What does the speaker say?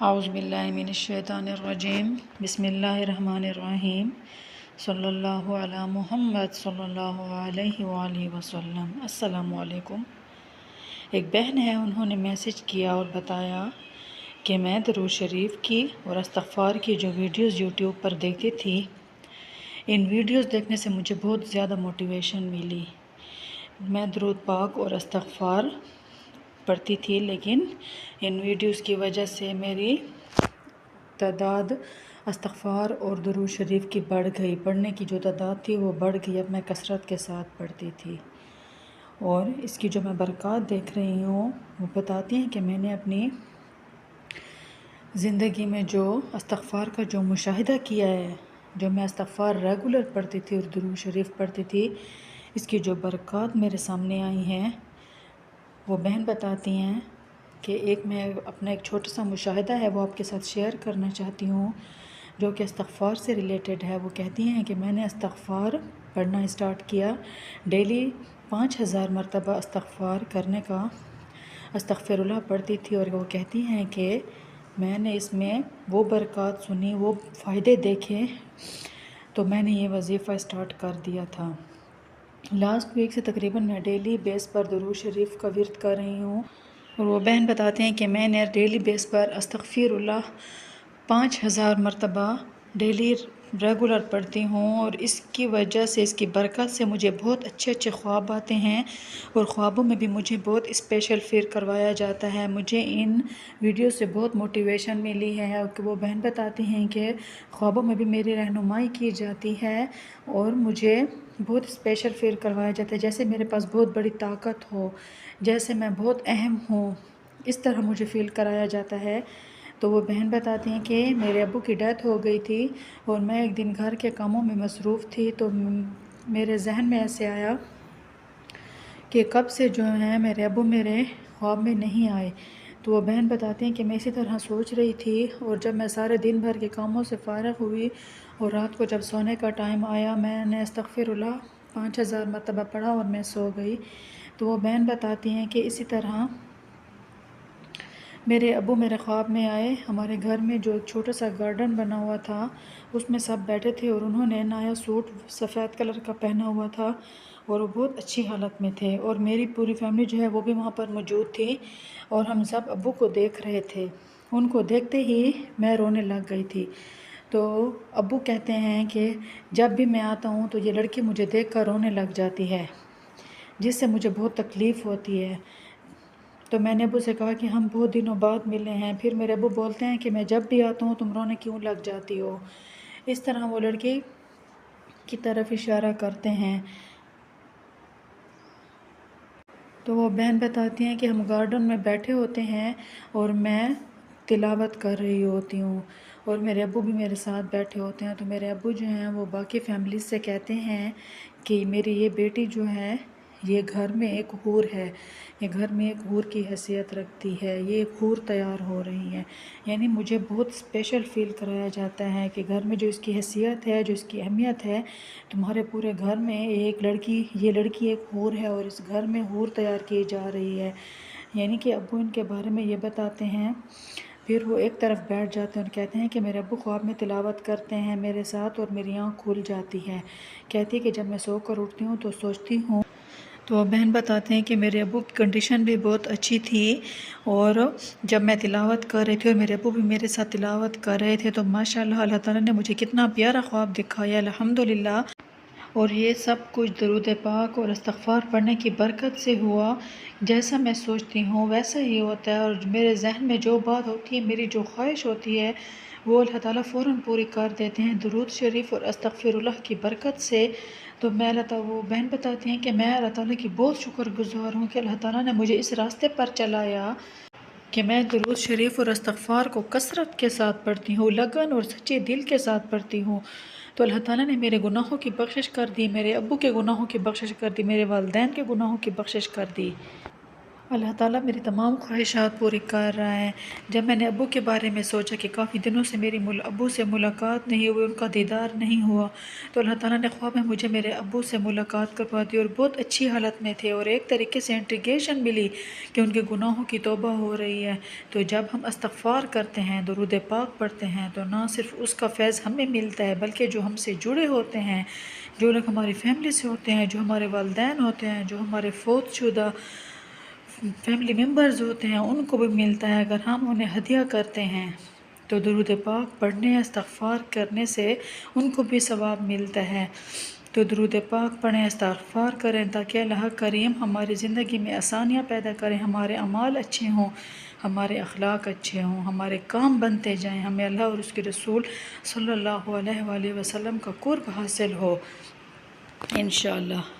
اعوذ باللہ من الشیطان الرجیم بسم اللہ الرحمن الرحیم صلی اللہ علی محمد صلی اللہ علیہ وآلہ وسلم۔ السلام علیکم۔ ایک بہن ہے، انہوں نے میسج کیا اور بتایا کہ میں درود شریف کی اور استغفار کی جو ویڈیوز یوٹیوب پر دیکھتی تھی، ان ویڈیوز دیکھنے سے مجھے بہت زیادہ موٹیویشن ملی۔ میں درود پاک اور استغفار پڑھتی تھی، لیکن ان ویڈیوز کی وجہ سے میری تعداد استغفار اور درود شریف کی بڑھ گئی۔ پڑھنے کی جو تعداد تھی وہ بڑھ گئی، اب میں کثرت کے ساتھ پڑھتی تھی، اور اس کی جو میں برکات دیکھ رہی ہوں وہ بتاتی ہیں کہ میں نے اپنی زندگی میں جو استغفار کا جو مشاہدہ کیا ہے، جو میں استغفار ریگولر پڑھتی تھی اور درود شریف پڑھتی تھی، اس کی جو برکات میرے سامنے آئی ہیں، وہ بہن بتاتی ہیں کہ میں اپنا ایک چھوٹا سا مشاہدہ ہے وہ آپ کے ساتھ شیئر کرنا چاہتی ہوں، جو کہ استغفار سے ریلیٹڈ ہے۔ وہ کہتی ہیں کہ میں نے استغفار پڑھنا اسٹارٹ کیا، ڈیلی 5000 مرتبہ استغفار کرنے کا استغفر اللہ پڑھتی تھی، اور وہ کہتی ہیں کہ میں نے اس میں وہ برکات سنی، وہ فائدے دیکھے، تو میں نے یہ وظیفہ اسٹارٹ کر دیا تھا۔ لاسٹ ویک سے تقریباً میں ڈیلی بیس پر درود شریف کا ورد کر رہی ہوں، اور وہ بہن بتاتے ہیں کہ میں نے ڈیلی بیس پر استغفر اللہ 5000 مرتبہ ڈیلی ریگولر پڑھتی ہوں، اور اس کی وجہ سے، اس کی برکت سے مجھے بہت اچھے اچھے خواب آتے ہیں، اور خوابوں میں بھی مجھے بہت اسپیشل فیل کروایا جاتا ہے۔ مجھے ان ویڈیو سے بہت موٹیویشن ملی ہے کہ وہ بہن بتاتی ہیں کہ خوابوں میں بھی میری رہنمائی کی جاتی ہے، اور مجھے بہت اسپیشل فیل کروایا جاتا ہے، جیسے میرے پاس بہت بڑی طاقت ہو، جیسے میں بہت اہم ہوں، اس طرح مجھے فیل کرایا جاتا ہے۔ تو وہ بہن بتاتی ہیں کہ میرے ابو کی ڈیتھ ہو گئی تھی، اور میں ایک دن گھر کے کاموں میں مصروف تھی، تو میرے ذہن میں ایسے آیا کہ کب سے جو ہے میرے ابو میرے خواب میں نہیں آئے۔ تو وہ بہن بتاتی ہیں کہ میں اسی طرح سوچ رہی تھی، اور جب میں سارے دن بھر کے کاموں سے فارغ ہوئی اور رات کو جب سونے کا ٹائم آیا، میں نے استغفر اللہ 5000 مرتبہ پڑھا اور میں سو گئی۔ تو وہ بہن بتاتی ہیں کہ اسی طرح میرے ابو میرے خواب میں آئے۔ ہمارے گھر میں جو ایک چھوٹا سا گارڈن بنا ہوا تھا، اس میں سب بیٹھے تھے، اور انہوں نے نیا سوٹ سفید کلر کا پہنا ہوا تھا، اور وہ بہت اچھی حالت میں تھے، اور میری پوری فیملی جو ہے وہ بھی وہاں پر موجود تھی، اور ہم سب ابو کو دیکھ رہے تھے۔ ان کو دیکھتے ہی میں رونے لگ گئی تھی۔ تو ابو کہتے ہیں کہ جب بھی میں آتا ہوں تو یہ لڑکی مجھے دیکھ کر رونے لگ جاتی ہے، جس سے مجھے بہت تکلیف ہوتی ہے۔ تو میں نے ابو سے کہا کہ ہم بہت دنوں بعد ملے ہیں، پھر میرے ابو بولتے ہیں کہ میں جب بھی آتا ہوں تم رونے کیوں لگ جاتی ہو۔ اس طرح وہ لڑکی کی طرف اشارہ کرتے ہیں۔ تو وہ بہن بتاتی ہیں کہ ہم گارڈن میں بیٹھے ہوتے ہیں، اور میں تلاوت کر رہی ہوتی ہوں، اور میرے ابو بھی میرے ساتھ بیٹھے ہوتے ہیں۔ تو میرے ابو جو ہیں وہ باقی فیملیز سے کہتے ہیں کہ میری یہ بیٹی جو ہے یہ گھر میں ایک حور ہے، یہ گھر میں ایک حور کی حیثیت رکھتی ہے، یہ ایک حور تیار ہو رہی ہے۔ یعنی مجھے بہت اسپیشل فیل کرایا جاتا ہے کہ گھر میں جو اس کی حیثیت ہے، جو اس کی اہمیت ہے، تمہارے پورے گھر میں ایک لڑکی، یہ لڑکی ایک حور ہے، اور اس گھر میں حور تیار کی جا رہی ہے۔ یعنی کہ ابو ان کے بارے میں یہ بتاتے ہیں، پھر وہ ایک طرف بیٹھ جاتے ہیں اور کہتے ہیں کہ میرے ابو خواب میں تلاوت کرتے ہیں میرے ساتھ، اور میری آنکھ کھل جاتی ہے۔ کہتی ہے کہ جب میں سو کر اٹھتی ہوں تو سوچتی ہوں۔ تو وہ بہن بتاتے ہیں کہ میرے ابو کی کنڈیشن بھی بہت اچھی تھی، اور جب میں تلاوت کر رہی تھی اور میرے ابو بھی میرے ساتھ تلاوت کر رہے تھے، تو ماشاءاللہ اللہ تعالیٰ نے مجھے کتنا پیارا خواب دکھایا، الحمدللہ۔ اور یہ سب کچھ درود پاک اور استغفار پڑھنے کی برکت سے ہوا۔ جیسا میں سوچتی ہوں ویسا ہی ہوتا ہے، اور میرے ذہن میں جو بات ہوتی ہے، میری جو خواہش ہوتی ہے، وہ اللہ تعالیٰ فوراً پوری کر دیتے ہیں درود شریف اور استغفر اللہ کی برکت سے۔ تو وہ بہن بتاتی ہیں کہ میں اللہ تعالیٰ کی بہت شکر گزار ہوں کہ اللہ تعالیٰ نے مجھے اس راستے پر چلایا کہ میں درود شریف اور استغفار کو کثرت کے ساتھ پڑھتی ہوں، لگن اور سچے دل کے ساتھ پڑھتی ہوں۔ تو اللہ تعالیٰ نے میرے گناہوں کی بخشش کر دی، میرے ابو کے گناہوں کی بخشش کر دی، میرے والدین کے گناہوں کی بخشش کر دی۔ اللہ تعالیٰ میری تمام خواہشات پوری کر رہا ہے۔ جب میں نے ابو کے بارے میں سوچا کہ کافی دنوں سے میری ابو سے ملاقات نہیں ہوئی، ان کا دیدار نہیں ہوا، تو اللہ تعالیٰ نے خواب میں مجھے میرے ابو سے ملاقات کروا دی، اور بہت اچھی حالت میں تھے، اور ایک طریقے سے انٹیگریشن ملی کہ ان کے گناہوں کی توبہ ہو رہی ہے۔ تو جب ہم استغفار کرتے ہیں، درود پاک پڑھتے ہیں، تو نہ صرف اس کا فیض ہمیں ملتا ہے، بلکہ جو ہم سے جڑے ہوتے ہیں، جو لوگ ہماری فیملی سے ہوتے ہیں، جو ہمارے والدین ہوتے ہیں، جو ہمارے فوت شدہ فیملی ممبرز ہوتے ہیں، ان کو بھی ملتا ہے اگر ہم انہیں ہدیہ کرتے ہیں۔ تو درود پاک پڑھنے، استغفار کرنے سے ان کو بھی ثواب ملتا ہے۔ تو درود پاک پڑھیں، استغفار کریں، تاکہ اللہ کریم ہماری زندگی میں آسانیاں پیدا کریں، ہمارے اعمال اچھے ہوں، ہمارے اخلاق اچھے ہوں، ہمارے کام بنتے جائیں، ہمیں اللہ اور اس کے رسول صلی اللہ علیہ وآلہ وسلم کا قرب حاصل ہو انشاءاللہ۔